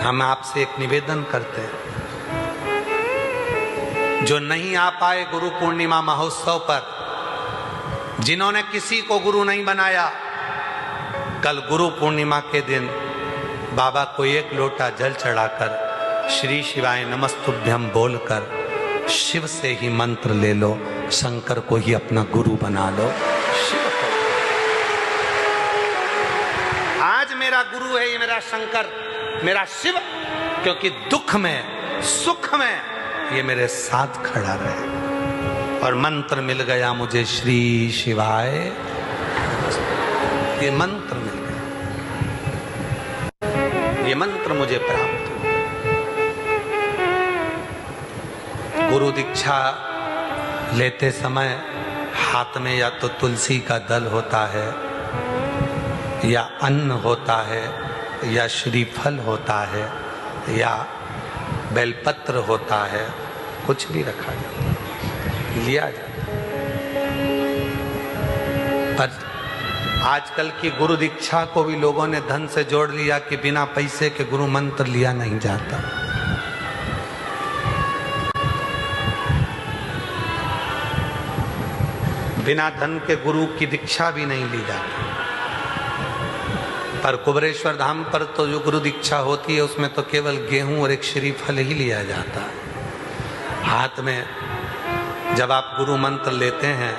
हम आपसे एक निवेदन करते हैं, जो नहीं आ पाए गुरु पूर्णिमा महोत्सव पर, जिन्होंने किसी को गुरु नहीं बनाया, कल गुरु पूर्णिमा के दिन बाबा को एक लोटा जल चढ़ाकर श्री शिवाय नमस्तुभ्यम बोलकर शिव से ही मंत्र ले लो, शंकर को ही अपना गुरु बना लो। शिव को आज मेरा गुरु है, ये मेरा शंकर, मेरा शिव, क्योंकि दुख में सुख में ये मेरे साथ खड़ा रहे। और मंत्र मिल गया मुझे श्री शिवाय, ये मंत्र मिल गया, ये मंत्र मुझे प्राप्त हुआ। गुरु दीक्षा लेते समय हाथ में या तो तुलसी का दल होता है, या अन्न होता है, या श्रीफल होता है, या बेलपत्र होता है, कुछ भी रखा जाता है, लिया जाता है। पर आजकल की गुरु दीक्षा को भी लोगों ने धन से जोड़ लिया कि बिना पैसे के गुरु मंत्र लिया नहीं जाता। बिना धन के गुरु की दीक्षा भी नहीं ली जाती। पर कुबेरेश्वर धाम पर तो जो गुरु दीक्षा होती है उसमें तो केवल गेहूं और एक श्रीफल ही लिया जाता है। हाथ में जब आप गुरु मंत्र लेते हैं,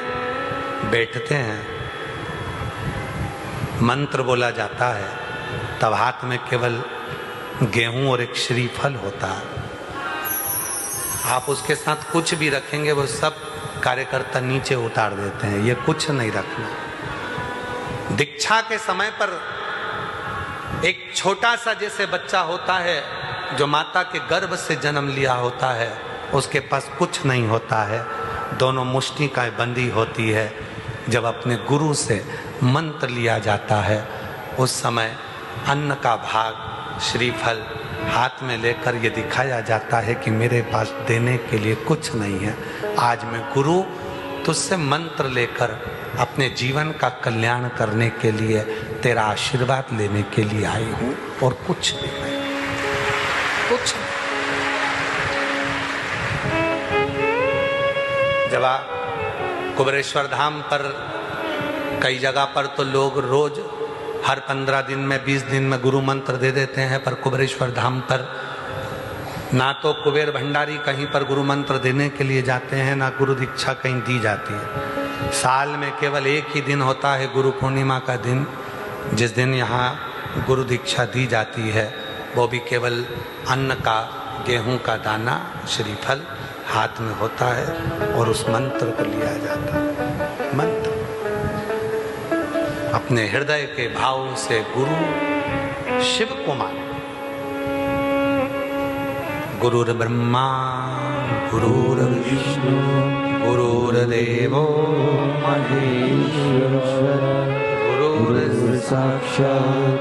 बैठते हैं, मंत्र बोला जाता है, तब हाथ में केवल गेहूं और एक श्रीफल होता है। आप उसके साथ कुछ भी रखेंगे वो सब कार्यकर्ता नीचे उतार देते हैं, ये कुछ नहीं रखना। दीक्षा के समय पर एक छोटा सा जैसे बच्चा होता है जो माता के गर्भ से जन्म लिया होता है, उसके पास कुछ नहीं होता है, दोनों मुष्टि का बंदी होती है। जब अपने गुरु से मंत्र लिया जाता है उस समय अन्न का भाग श्रीफल हाथ में लेकर ये दिखाया जाता है कि मेरे पास देने के लिए कुछ नहीं है, आज मैं गुरु तुझसे मंत्र लेकर अपने जीवन का कल्याण करने के लिए तेरा आशीर्वाद लेने के लिए आई हूं, और कुछ नहीं, कुछ नहीं। जब कुबेरेश्वर धाम पर कई जगह पर तो लोग रोज हर 15 दिन में 20 दिन में गुरु मंत्र दे देते हैं, पर कुबेरेश्वर धाम पर ना तो कुबेर भंडारी कहीं पर गुरु मंत्र देने के लिए जाते हैं, ना गुरु दीक्षा कहीं दी जाती है। साल में केवल एक ही दिन होता है गुरु पूर्णिमा का दिन, जिस दिन यहाँ गुरु दीक्षा दी जाती है, वो भी केवल अन्न का गेहूं का दाना श्रीफल हाथ में होता है और उस मंत्र को लिया जाता है। मंत्र अपने हृदय के भाव से गुरु शिव को मान। गुरुर् ब्रह्मा गुरुर्विष्णु गुरुर्देवो महेश्वर गुरुर्साक्षात्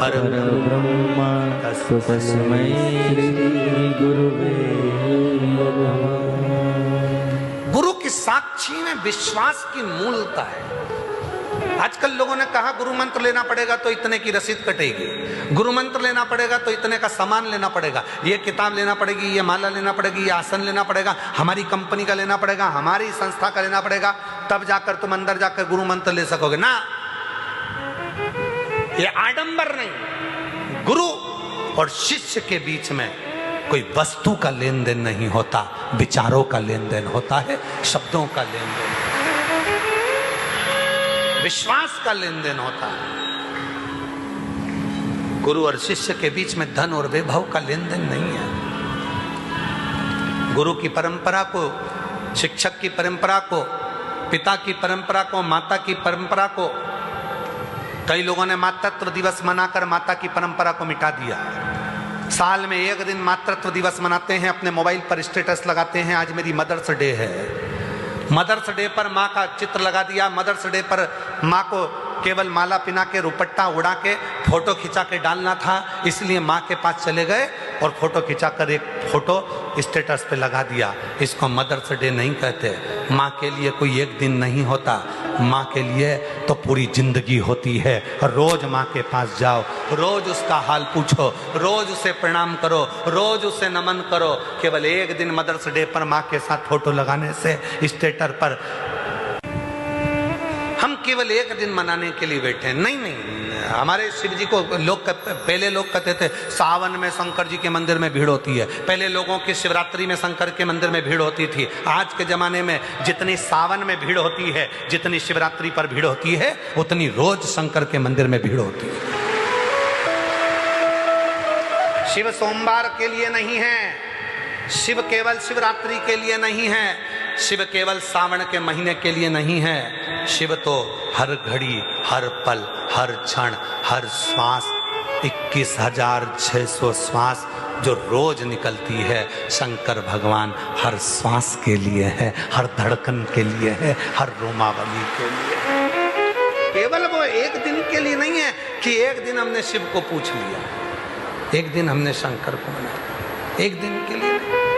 परब्रह्म तस्मै श्री गुरुवे नमः। गुरु की साक्षी में विश्वास की मूलता है। आजकल लोगों ने कहा गुरु मंत्र लेना पड़ेगा तो इतने की रसीद कटेगी, गुरु मंत्र लेना पड़ेगा तो इतने का सामान लेना पड़ेगा, ये किताब लेना पड़ेगी, ये माला लेना पड़ेगी, ये आसन लेना पड़ेगा, हमारी कंपनी का लेना पड़ेगा, हमारी संस्था का लेना पड़ेगा, तब जाकर तुम अंदर जाकर गुरु मंत्र ले सकोगे ना। ये आडंबर नहीं। गुरु और शिष्य के बीच में कोई वस्तु का लेन देन नहीं होता, विचारों का लेन देन होता है, शब्दों का लेन देन, विश्वास का लेन देन होता है। गुरु और शिष्य के बीच में धन और वैभव का लेन देन नहीं है। गुरु की परंपरा को, शिक्षक की परंपरा को, पिता की परंपरा को, माता की परंपरा को, कई लोगों ने मातृत्व दिवस मनाकर माता की परंपरा को मिटा दिया। साल में एक दिन मातृत्व दिवस मनाते हैं, अपने मोबाइल पर स्टेटस लगाते हैं, आज मेरी मदर्स डे है। मदर्स डे पर माँ का चित्र लगा दिया, मदर्स डे पर माँ को केवल माला पिना के रुपट्टा उड़ा के फोटो खिंचा के डालना था, इसलिए माँ के पास चले गए और फोटो खिंचाकर एक फोटो स्टेटस पे लगा दिया। इसको मदर्स डे नहीं कहते। माँ के लिए कोई एक दिन नहीं होता, माँ के लिए तो पूरी जिंदगी होती है। रोज माँ के पास जाओ, रोज उसका हाल पूछो, रोज उसे प्रणाम करो, रोज उसे नमन करो। केवल एक दिन मदर्स डे पर माँ के साथ फोटो लगाने से स्टेटस पर हम केवल एक दिन मनाने के लिए बैठे हैं। नहीं नहीं, हमारे शिव जी को पहले लोग कहते थे सावन में शंकर जी के मंदिर में भीड़ होती है, पहले लोगों की शिवरात्रि में शंकर के मंदिर में भीड़ होती थी। आज के जमाने में जितनी सावन में भीड़ होती है, जितनी शिवरात्रि पर भीड़ होती है, उतनी रोज शंकर के मंदिर में भीड़ होती है। शिव सोमवार के लिए नहीं है, शिव केवल शिवरात्रि के लिए नहीं है, शिव केवल सावन के महीने के लिए नहीं है। शिव तो हर घड़ी, हर पल, हर क्षण, हर श्वास, 21,600 श्वास जो रोज निकलती है, शंकर भगवान हर श्वास के लिए है, हर धड़कन के लिए है, हर रोमावली के लिए है। केवल वो एक दिन के लिए नहीं है कि एक दिन हमने शिव को पूछ लिया, एक दिन हमने शंकर को मनाया, एक दिन के लिए नहीं।